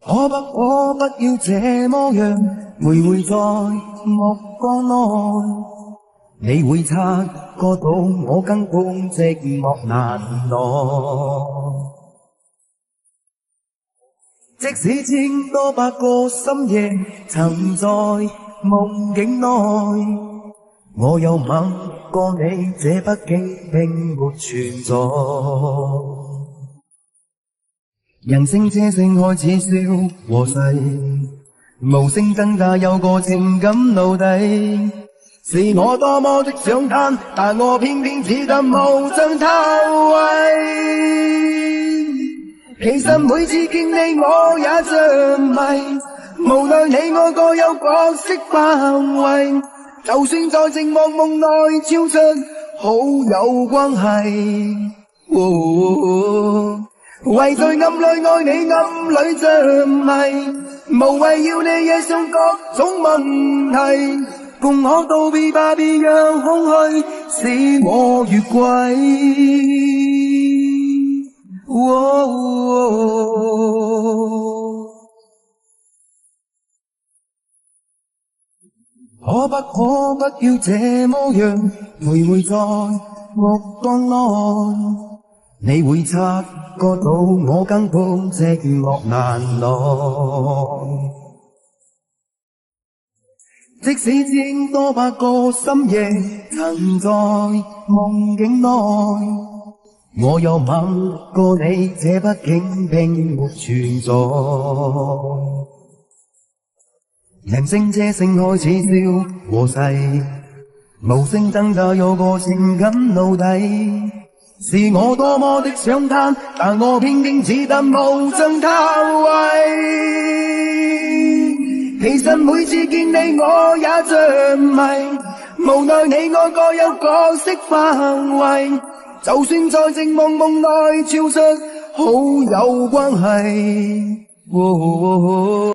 可不要這麼樣，徘徊在目光內，你會察覺到我根本寂寞難耐。即使千多百個深夜曾在夢境內，我有吻過你，這畢竟並沒存在。人聲車聲開始消和逝，無聲掙扎有個情感奴隸，是我多麼的想嘆，但我偏偏只得無盡偷慰。其實每次見你我也着迷，無奈你我各有角色範圍，就算在寂寞夢內超出好友關係。為在暗裏愛你，暗裏着迷，無謂要你惹上各種問題，共可道別吧，別讓空虛使我越軌。可不要這麼樣，徘徊在目光內，你會察覺到我根本寂寞難耐。即使千多百個深夜曾在夢境內，我有吻過你，這畢竟並沒存在。人聲車聲開始消和逝，無聲掙扎有個情感奴隸，是我多麼的想嘆，但我偏偏只得無盡偷慰。其實每次見你我也着迷，無奈你我各有角色範圍，就算在寂寞夢內超出好友關係。